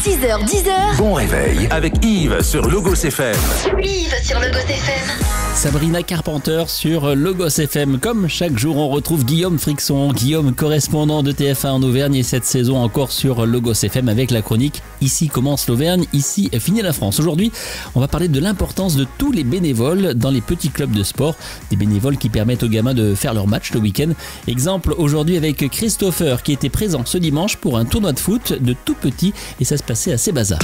6h, 10h. Bon réveil avec Yves sur Logos FM. Yves sur Logos FM. Sabrina Carpenter sur Logos FM. Comme chaque jour, on retrouve Guillaume Frixon. Guillaume, correspondant de TF1 en Auvergne, et cette saison encore sur Logos FM avec la chronique Ici commence l'Auvergne, ici finit la France. Aujourd'hui, on va parler de l'importance de tous les bénévoles dans les petits clubs de sport. Des bénévoles qui permettent aux gamins de faire leur match le week-end. Exemple aujourd'hui avec Christopher qui était présent ce dimanche pour un tournoi de foot de tout petit et ça se passait à Sébaza.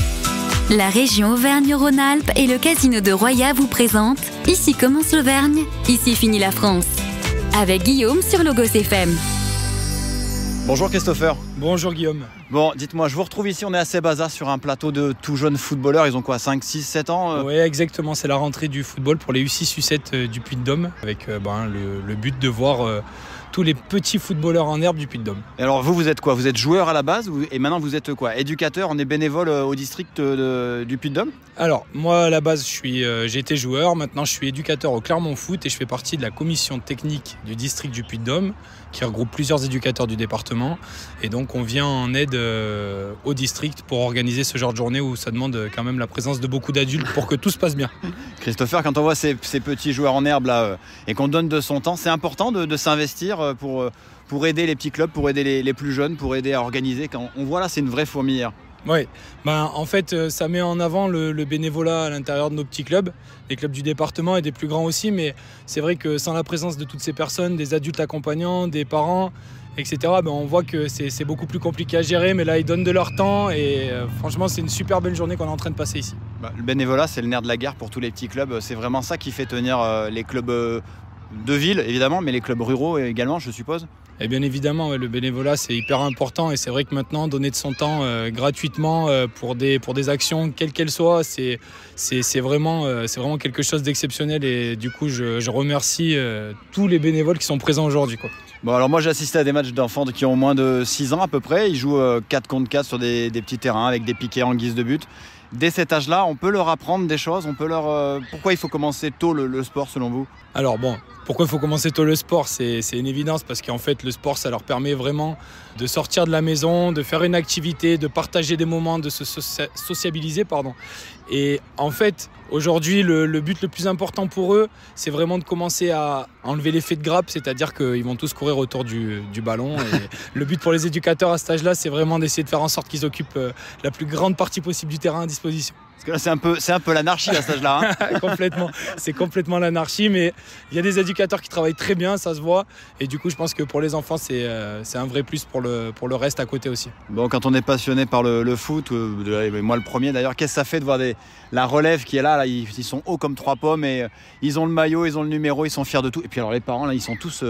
La région Auvergne-Rhône-Alpes et le casino de Roya vous présentent Ici commence l'Auvergne, ici finit la France. Avec Guillaume sur Logos FM. Bonjour Christopher. Bonjour Guillaume. Bon, dites-moi, je vous retrouve ici, on est à Sébaza sur un plateau de tout jeunes footballeurs. Ils ont quoi, 5, 6, 7 ans Oui, exactement, c'est la rentrée du football pour les U6, U7 du Puy-de-Dôme avec le but de voir tous les petits footballeurs en herbe du Puy-de-Dôme. Et alors vous êtes quoi? Vous êtes joueur à la base et maintenant vous êtes quoi? Éducateur? On est bénévole au district du Puy-de-Dôme? Alors moi à la base j'ai été joueur, maintenant je suis éducateur au Clermont Foot et je fais partie de la commission technique du district du Puy-de-Dôme qui regroupe plusieurs éducateurs du département et donc on vient en aide au district pour organiser ce genre de journée où ça demande quand même la présence de beaucoup d'adultes pour que tout se passe bien. Christopher, quand on voit ces petits joueurs en herbe là et qu'on donne de son temps, c'est important de s'investir pour aider les petits clubs, pour aider les plus jeunes, pour aider à organiser. Quand on voit là, c'est une vraie fourmilière. Oui, en fait, ça met en avant le bénévolat à l'intérieur de nos petits clubs, les clubs du département et des plus grands aussi, mais c'est vrai que sans la présence de toutes ces personnes, des adultes accompagnants, des parents, etc., on voit que c'est beaucoup plus compliqué à gérer, mais là, ils donnent de leur temps et franchement, c'est une super belle journée qu'on est en train de passer ici. Le bénévolat, c'est le nerf de la guerre pour tous les petits clubs. C'est vraiment ça qui fait tenir les clubs de ville, évidemment, mais les clubs ruraux également, je suppose. Et bien évidemment, le bénévolat c'est hyper important et c'est vrai que maintenant donner de son temps gratuitement pour des actions quelles qu'elles soient, c'est vraiment quelque chose d'exceptionnel et du coup je remercie tous les bénévoles qui sont présents aujourd'hui, quoi. Bon, alors moi j'ai assisté à des matchs d'enfants qui ont moins de 6 ans à peu près, ils jouent 4 contre 4 sur des petits terrains avec des piquets en guise de but. Dès cet âge-là, on peut leur apprendre des choses, pourquoi il faut commencer tôt le sport selon vous? Alors pourquoi il faut commencer tôt le sport? C'est une évidence parce qu'en fait le sport ça leur permet vraiment de sortir de la maison, de faire une activité, de partager des moments, de se sociabiliser. Et en fait aujourd'hui le but le plus important pour eux c'est vraiment de commencer à enlever l'effet de grappe, c'est-à-dire qu'ils vont tous courir autour du ballon et le but pour les éducateurs à cet âge-là c'est vraiment d'essayer de faire en sorte qu'ils occupent la plus grande partie possible du terrain à disposition. Parce que là, c'est un peu l'anarchie à cet âge-là. Hein. Complètement. C'est complètement l'anarchie, mais il y a des éducateurs qui travaillent très bien, ça se voit. Et du coup, je pense que pour les enfants, c'est un vrai plus pour le reste à côté aussi. Bon, quand on est passionné par le foot, moi le premier d'ailleurs, qu'est-ce que ça fait de voir la relève qui est là, ils sont hauts comme 3 pommes et ils ont le maillot, ils ont le numéro, ils sont fiers de tout. Et puis alors les parents, là, ils sont tous,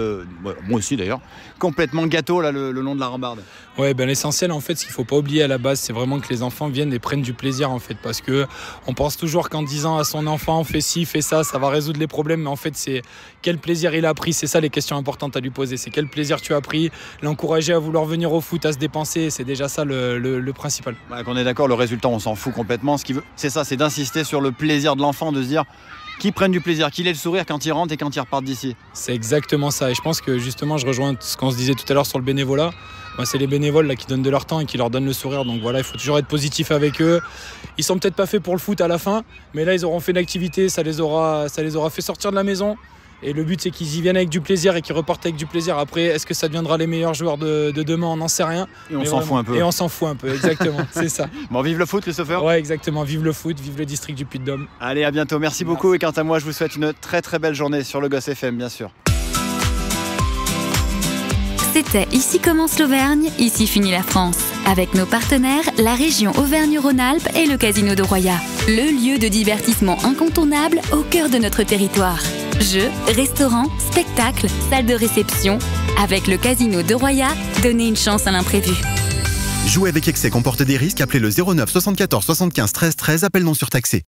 moi aussi d'ailleurs, complètement gâteaux là, le long de la rambarde. Ouais, l'essentiel en fait, ce qu'il ne faut pas oublier à la base, c'est vraiment que les enfants viennent et prennent du plaisir en fait, parce que on pense toujours qu'en disant à son enfant fais ci, fais ça, ça va résoudre les problèmes, mais en fait c'est quel plaisir il a pris, c'est ça les questions importantes à lui poser, c'est quel plaisir tu as pris, l'encourager à vouloir venir au foot, à se dépenser, c'est déjà ça le principal. Qu'on est d'accord, le résultat on s'en fout complètement, ce qu'il veut, c'est ça, c'est d'insister sur le plaisir de l'enfant, de se dire qu'il prenne du plaisir, qu'il ait le sourire quand il rentre et quand il repart d'ici. C'est exactement ça et je pense que justement je rejoins ce qu'on se disait tout à l'heure sur le bénévolat. C'est les bénévoles là, qui donnent de leur temps et qui leur donnent le sourire. Donc voilà, il faut toujours être positif avec eux. Ils sont peut-être pas faits pour le foot à la fin, mais là ils auront fait l'activité, ça les aura fait sortir de la maison. Et le but c'est qu'ils y viennent avec du plaisir et qu'ils repartent avec du plaisir. Après, est-ce que ça deviendra les meilleurs joueurs de demain? On n'en sait rien. Et on s'en fout un peu. Et on s'en fout un peu, exactement, c'est ça. Bon, vive le foot Christopher. Ouais, exactement, vive le foot, vive le district du Puy-de-Dôme. Allez, à bientôt, merci beaucoup. Et quant à moi, je vous souhaite une très très belle journée sur Logos FM, bien sûr. C'était Ici commence l'Auvergne, ici finit la France. Avec nos partenaires, la région Auvergne-Rhône-Alpes et le casino de Roya. Le lieu de divertissement incontournable au cœur de notre territoire. Jeux, restaurants, spectacles, salles de réception. Avec le casino de Roya, donnez une chance à l'imprévu. Jouer avec excès comporte des risques. Appelez le 09 74 75 13 13, appel non surtaxé.